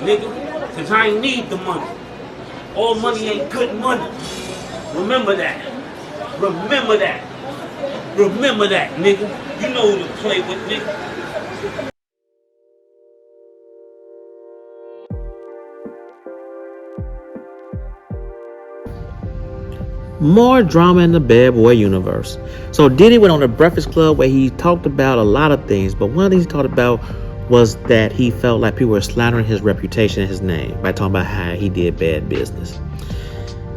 nigga, cause I ain't need the money. All money ain't good money. Remember that. Remember that. Remember that, nigga. You know who to play with, nigga. More drama in the Bad Boy universe. So Diddy went on the Breakfast Club where he talked about a lot of things, but one of the things he talked about was that he felt like people were slandering his reputation and his name by talking about how he did bad business.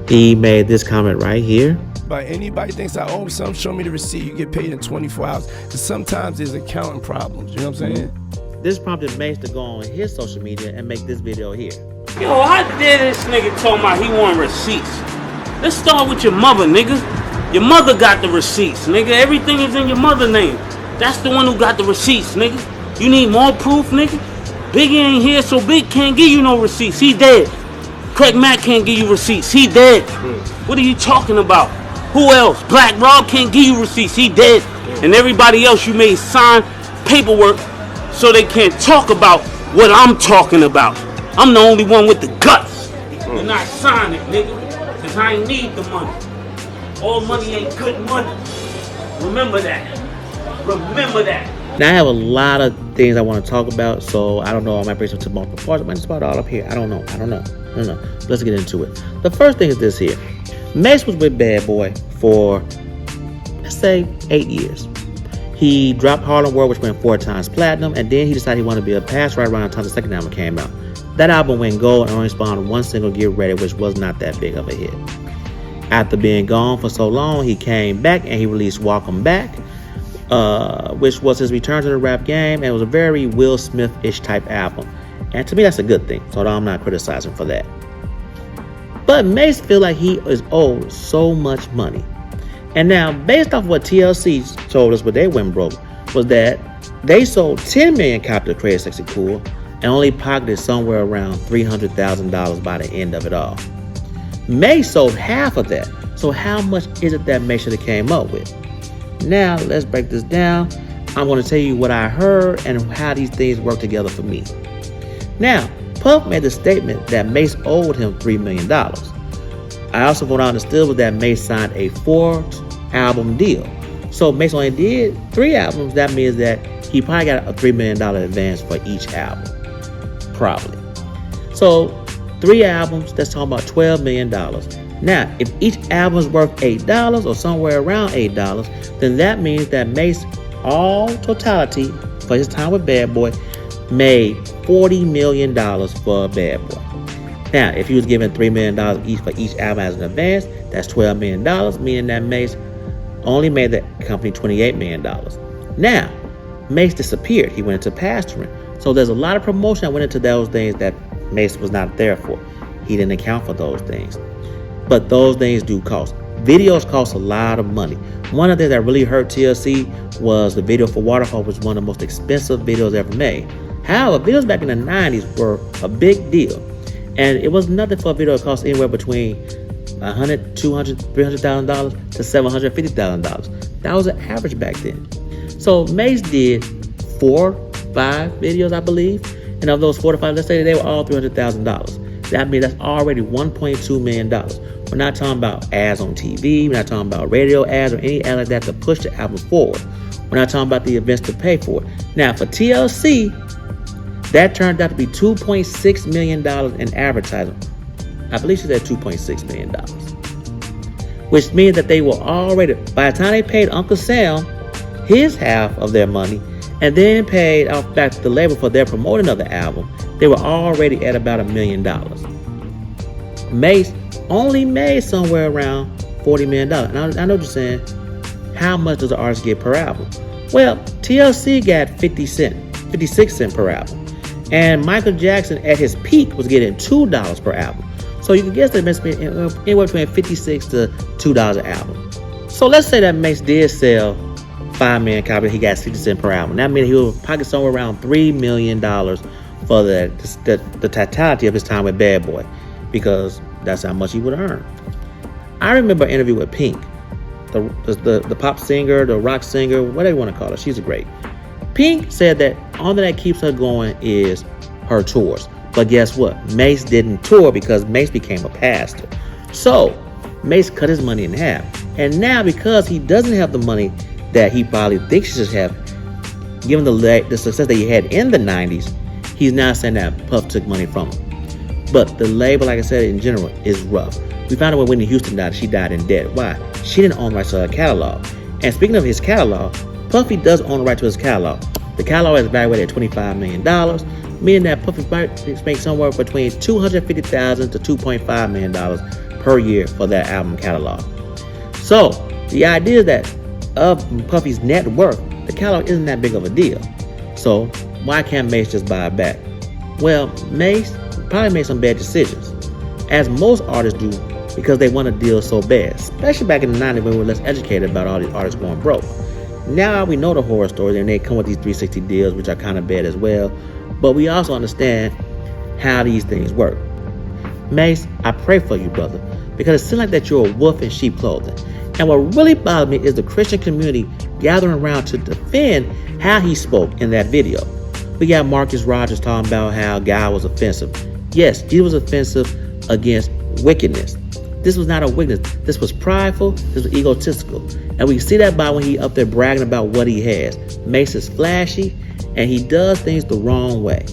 He made this comment right here. But anybody thinks I owe something, show me the receipt. You get paid in 24 hours. Because sometimes there's accounting problems. You know what I'm saying? This prompted Mase to go on his social media and make this video here. Yo, how dare this nigga talking about he want receipts? Let's start with your mother, nigga. Your mother got the receipts, nigga. Everything is in your mother's name. That's the one who got the receipts, nigga. You need more proof, nigga? Biggie ain't here, so Big can't give you no receipts. He dead. Craig Mack can't give you receipts. He dead. What are you talking about? Who else? Black Rob can't give you receipts. He dead. And everybody else you made sign paperwork so they can't talk about what I'm talking about. I'm the only one with the guts. You're not signing it, nigga. Cause I ain't need the money. All money ain't good money. Remember that. Remember that. Now I have a lot of things I want to talk about, so I don't know. I might bring some to multiple parts. I might just put it all up here. I don't know. Let's get into it. The first thing is this here. Mase was with Bad Boy for, let's say, 8 years. He dropped Harlem World, which went 4 times platinum, and then he decided he wanted to be a pass right around the time the second album came out. That album went gold and only spawned one single, Get Ready, which was not that big of a hit. After being gone for so long, he came back and he released Welcome Back, which was his return to the rap game, and it was a very Will Smith-ish type album. And to me, that's a good thing, so I'm not criticizing for that. But Mase feel like he is owed so much money. And now, based off what TLC told us when they went broke, was that they sold 10 million copies of Crazy Sexy Cool and only pocketed somewhere around $300,000 by the end of it all. Mase sold half of that. So how much is it that Mase should have came up with? Now, let's break this down. I'm going to tell you what I heard and how these things work together for me. Now, Puff made the statement that Mase owed him $3 million. I also what I understood was that Mase signed a 4-album deal. So Mase only did 3 albums. That means that he probably got a $3 million advance for each album. Probably. So 3 albums, that's talking about $12 million. Now, if each album is worth $8 or somewhere around $8, then that means that Mase, all totality for his time with Bad Boy, made $40 million for Bad Boy. Now, if he was given $3 million each for each album as an advance, that's $12 million, meaning that Mase only made the company $28 million. Now, Mase disappeared. He went into pastoring. So there's a lot of promotion that went into those things that Mase was not there for. He didn't account for those things. But those things do cost. Videos cost a lot of money. One of the things that really hurt TLC was the video for Waterfall, which was one of the most expensive videos ever made. However, videos back in the 90s were a big deal. And it was nothing for a video that cost anywhere between $100,000, $200,000, $300,000 to $750,000. That was an average back then. So Mase did 4, 5 videos, I believe. And of those 4 to 5, let's say they were all $300,000. That means that's already $1.2 million. We're not talking about ads on TV. We're not talking about radio ads or any ad like that to push the album forward. We're not talking about the events to pay for it. Now, for TLC, that turned out to be $2.6 million in advertising. I believe she said $2.6 million. Which means that they were already, by the time they paid Uncle Sam his half of their money, and then paid off back to the label for their promoting of the album, they were already at about $1 million. Mase only made somewhere around $40 million. Now, I know what you're saying. How much does an artist get per album? Well, TLC got 56 cents per album. And Michael Jackson at his peak was getting $2 per album. So you can guess that Mase spent anywhere between $56 to $2 an album. So let's say that Mase did sell 5 million copies, he got 60 cents per album. That means he will pocket somewhere around $3 million for the totality of his time with Bad Boy, because that's how much he would earn. I remember an interview with Pink, the pop singer, the rock singer, whatever you want to call her. She's great. Pink said that all that keeps her going is her tours. But guess what? Mase didn't tour because Mase became a pastor. So Mase cut his money in half. And now because he doesn't have the money that he probably thinks he should have, given the success that he had in the 90s, he's now saying that Puff took money from him. But the label, like I said, in general, is rough. We found out when Whitney Houston died, she died in debt. Why? She didn't own the rights to her catalog. And speaking of his catalog, Puffy does own the right to his catalog. The catalog is evaluated at $25 million, meaning that Puffy might make somewhere between $250,000 to $2.5 million per year for that album catalog. So the idea is that of Puffy's net worth, the catalog isn't that big of a deal. So why can't Mase just buy it back? Well, Mase probably made some bad decisions, as most artists do, because they want a deal so bad, especially back in the 90s when we were less educated about all these artists going broke. Now we know the horror stories and they come with these 360 deals, which are kind of bad as well, but we also understand how these things work. Mase, I pray for you, brother, because it seems like that you're a wolf in sheep clothing. And what really bothers me is the Christian community gathering around to defend how he spoke in that video. We got Marcus Rogers talking about how God was offensive. Yes, he was offensive against wickedness. This was not a wickedness. This was prideful. This was egotistical. And we see that by when he up there bragging about what he has. Mase is flashy, and he does things the wrong way.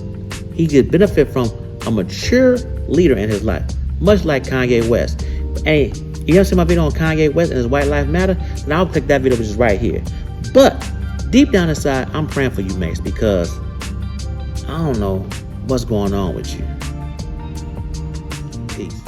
He could benefit from a mature leader in his life, much like Kanye West. And you ever see my video on Kanye West and his White Lives Matter? And I'll click that video, which is right here. But deep down inside, I'm praying for you, Mase, because I don't know what's going on with you. Peace.